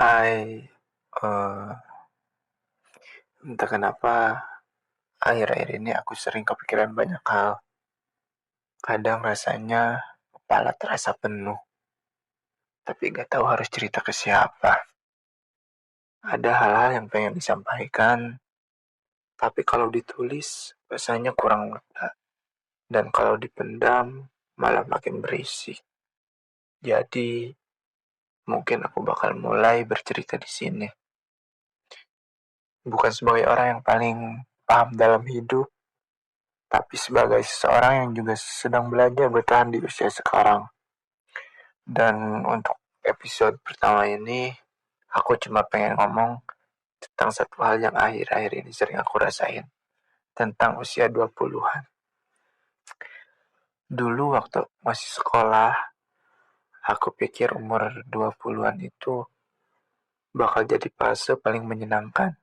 Hai, entah kenapa akhir-akhir ini aku sering kepikiran banyak hal. Kadang rasanya kepala terasa penuh, tapi gak tahu harus cerita ke siapa. Ada hal-hal yang pengen disampaikan, tapi kalau ditulis rasanya kurang lega. Dan kalau dipendam malah makin berisi. Jadi mungkin aku bakal mulai bercerita di sini. Bukan sebagai orang yang paling paham dalam hidup, tapi sebagai seseorang yang juga sedang belajar bertahan di usia sekarang. Dan untuk episode pertama ini, aku cuma pengen ngomong tentang satu hal yang akhir-akhir ini sering aku rasain. Tentang usia 20-an. Dulu waktu masih sekolah, aku pikir umur 20-an itu bakal jadi fase paling menyenangkan.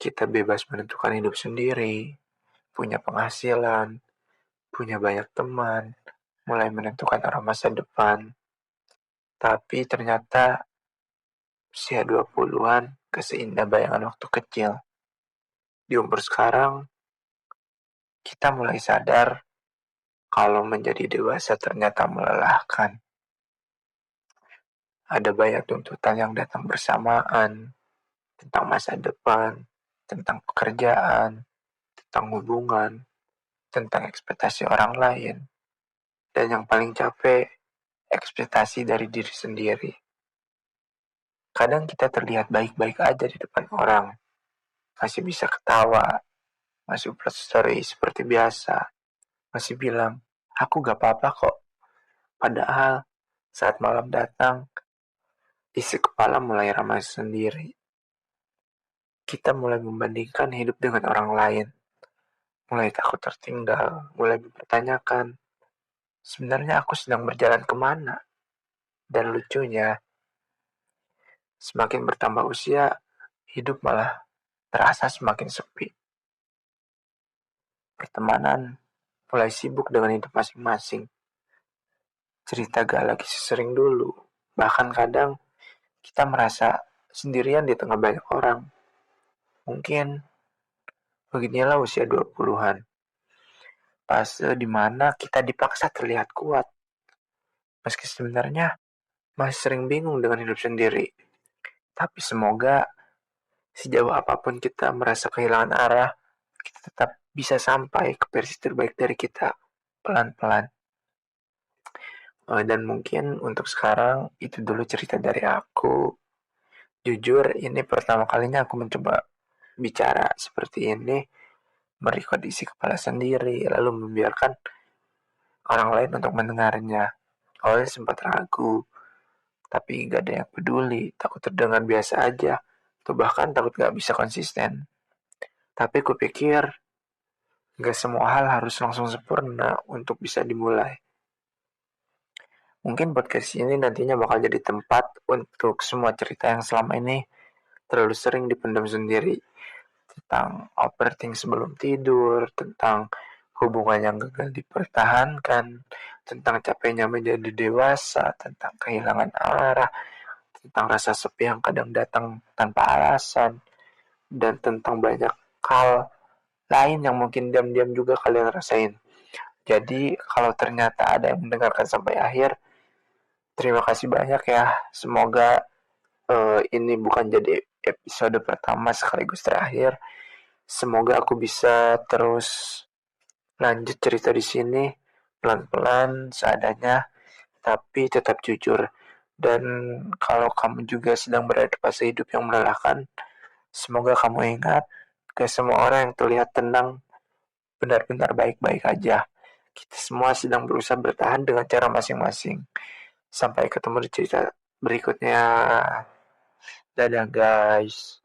Kita bebas menentukan hidup sendiri, punya penghasilan, punya banyak teman, mulai menentukan arah masa depan. Tapi ternyata usia 20-an gak seindah bayangan waktu kecil. Di umur sekarang, kita mulai sadar kalau menjadi dewasa ternyata melelahkan. Ada banyak tuntutan yang datang bersamaan tentang masa depan, tentang pekerjaan, tentang hubungan, tentang ekspektasi orang lain. Dan yang paling capek, ekspektasi dari diri sendiri. Kadang kita terlihat baik-baik aja di depan orang, masih bisa ketawa, masih upload story seperti biasa, masih bilang, aku gak apa-apa kok. Padahal saat malam datang, isi kepala mulai ramai sendiri. Kita mulai membandingkan hidup dengan orang lain, mulai takut tertinggal, mulai mempertanyakan, sebenarnya aku sedang berjalan kemana? Dan lucunya, semakin bertambah usia, hidup malah terasa semakin sepi. Pertemanan mulai sibuk dengan hidup masing-masing. Cerita gak lagi sesering dulu. Bahkan kadang kita merasa sendirian di tengah banyak orang. Mungkin beginilah usia 20-an. Fase dimana kita dipaksa terlihat kuat. Meski sebenarnya masih sering bingung dengan hidup sendiri. Tapi semoga sejauh apapun kita merasa kehilangan arah, kita tetap bisa sampai ke versi terbaik dari kita pelan-pelan. Dan mungkin untuk sekarang itu dulu cerita dari aku. Jujur ini pertama kalinya aku mencoba bicara seperti ini, merecord isi kepala sendiri, lalu membiarkan orang lain untuk mendengarnya. Awalnya sempat ragu, tapi gak ada yang peduli, takut terdengar biasa aja, atau bahkan takut gak bisa konsisten. Tapi kupikir gak semua hal harus langsung sempurna untuk bisa dimulai. Mungkin podcast ini nantinya bakal jadi tempat untuk semua cerita yang selama ini terlalu sering dipendam sendiri. Tentang overthink sebelum tidur, tentang hubungan yang gagal dipertahankan, tentang capeknya menjadi dewasa, tentang kehilangan arah, tentang rasa sepi yang kadang datang tanpa alasan, dan tentang banyak hal lain yang mungkin diam-diam juga kalian rasain. Jadi kalau ternyata ada yang mendengarkan sampai akhir, terima kasih banyak ya. Semoga ini bukan jadi episode pertama sekaligus terakhir. Semoga aku bisa terus lanjut cerita di sini pelan-pelan seadanya, tapi tetap jujur. Dan kalau kamu juga sedang berada di fase hidup yang melelahkan, semoga kamu ingat ke semua orang yang terlihat tenang benar-benar baik-baik aja. Kita semua sedang berusaha bertahan dengan cara masing-masing. Sampai ketemu di cerita berikutnya. Dadah guys.